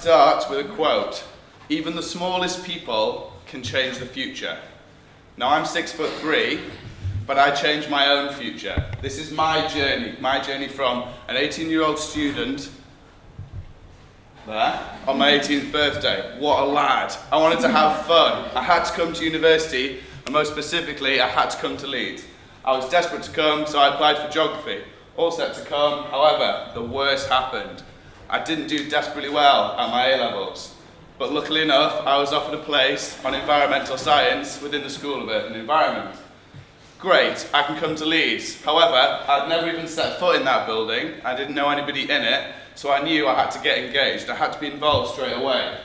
start with a quote. Even the smallest people can change the future. Now I'm 6'3", but I changed my own future. This is my journey from an 18-year-old student there on my 18th birthday. What a lad. I wanted to have fun. I had to come to university, and most specifically, I had to come to Leeds. I was desperate to come, so I applied for geography. All set to come, however, the worst happened. I didn't do desperately well at my A-levels, but luckily enough, I was offered a place on environmental science within the School of Earth and Environment. Great, I can come to Leeds. However, I'd never even set foot in that building. I didn't know anybody in it, so I knew I had to get engaged. I had to be involved straight away.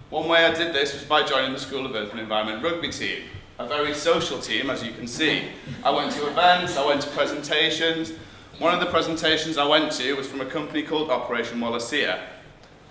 One way I did this was by joining the School of Earth and Environment rugby team, a very social team, as you can see. I went to events, I went to presentations. One of the presentations I went to was from a company called Operation Wallacea.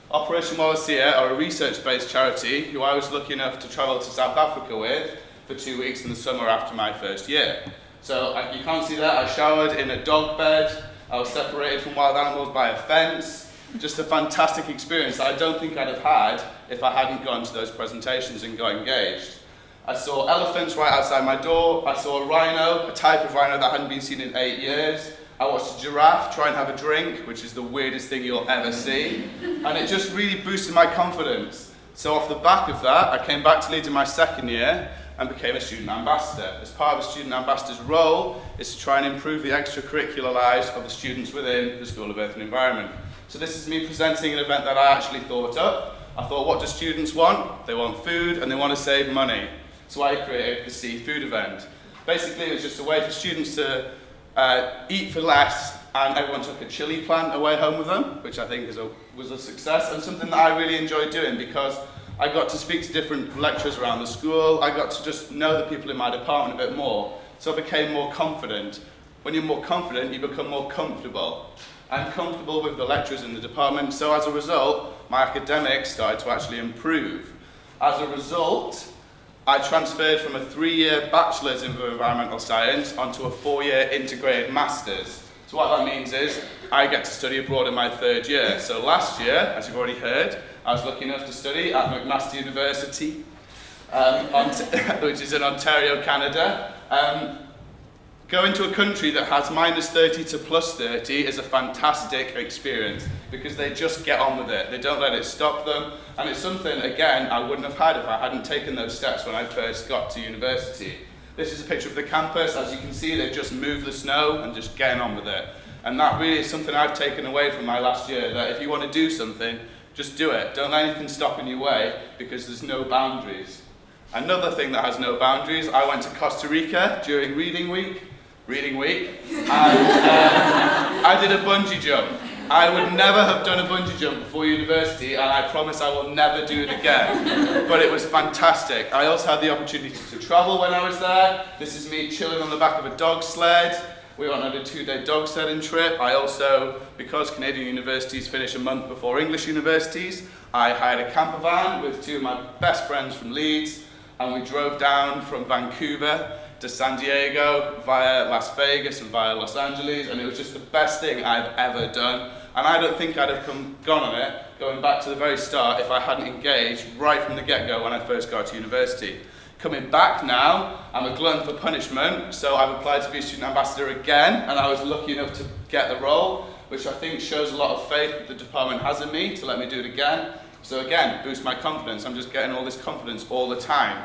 Operation Wallacea are a research-based charity who I was lucky enough to travel to South Africa with for 2 weeks in the summer after my first year. So you can't see that, I showered in a dog bed, I was separated from wild animals by a fence. Just a fantastic experience that I don't think I'd have had if I hadn't gone to those presentations and got engaged. I saw elephants right outside my door, I saw a rhino, a type of rhino that hadn't been seen in 8 years. I watched a giraffe try and have a drink, which is the weirdest thing you'll ever see. And it just really boosted my confidence. So off the back of that, I came back to Leeds in my second year and became a student ambassador. As part of a student ambassador's role is to try and improve the extracurricular lives of the students within the School of Earth and Environment. So this is me presenting an event that I actually thought up. I thought, what do students want? They want food and they want to save money. So I created the seafood event. Basically, it was just a way for students to eat for less, and everyone took a chili plant away home with them, which I think was a success, and something that I really enjoyed doing because I got to speak to different lecturers around the school. I got to just know the people in my department a bit more, so I became more confident. When you're more confident, you become more comfortable. I'm comfortable with the lecturers in the department, so as a result, my academics started to actually improve. As a result, I transferred from a 3-year bachelor's in environmental science onto a 4-year integrated master's. So what that means is I get to study abroad in my 3rd year. So last year, as you've already heard, I was lucky enough to study at McMaster University, which is in Ontario, Canada. Going to a country that has -30 to +30 is a fantastic experience because they just get on with it. They don't let it stop them. And it's something, again, I wouldn't have had if I hadn't taken those steps when I first got to university. This is a picture of the campus. As you can see, they've just moved the snow and just getting on with it. And that really is something I've taken away from my last year, that if you want to do something, just do it. Don't let anything stop in your way because there's no boundaries. Another thing that has no boundaries, I went to Costa Rica during reading week, and I did a bungee jump. I would never have done a bungee jump before university, and I promise I will never do it again. But it was fantastic. I also had the opportunity to travel when I was there. This is me chilling on the back of a dog sled. We went on a 2-day dog sledding trip. I also, because Canadian universities finish a month before English universities, I hired a camper van with 2 of my best friends from Leeds, and we drove down from Vancouver to San Diego via Las Vegas and via Los Angeles, and it was just the best thing I've ever done. And I don't think I'd have gone on it, going back to the very start, if I hadn't engaged right from the get-go when I first got to university. Coming back now, I'm a glutton for punishment, so I've applied to be a student ambassador again, and I was lucky enough to get the role, which I think shows a lot of faith that the department has in me to let me do it again. So again, boost my confidence. I'm just getting all this confidence all the time.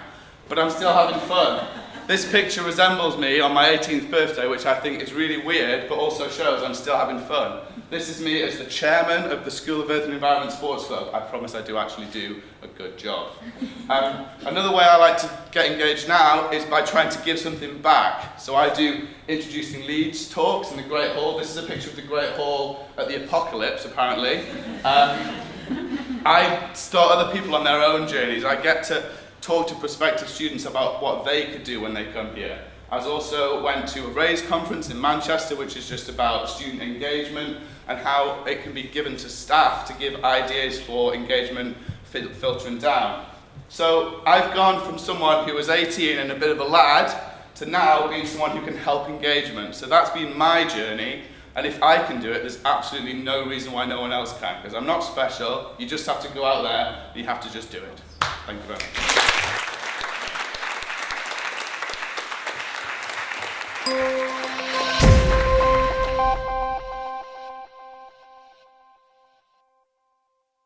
But I'm still having fun. This picture resembles me on my 18th birthday, which I think is really weird, but also shows I'm still having fun. This is me as the chairman of the School of Earth and Environment Sports Club. I promise I do actually do a good job. Another way I like to get engaged now is by trying to give something back. So I do introducing Leeds talks in the Great Hall. This is a picture of the Great Hall at the apocalypse, apparently. I start other people on their own journeys. I get to talk to prospective students about what they could do when they come here. I also went to a RAISE conference in Manchester, which is just about student engagement and how it can be given to staff to give ideas for engagement filtering down. So I've gone from someone who was 18 and a bit of a lad to now being someone who can help engagement. So that's been my journey. And if I can do it, there's absolutely no reason why no one else can, because I'm not special. You just have to go out there, you have to just do it. Thank you very much.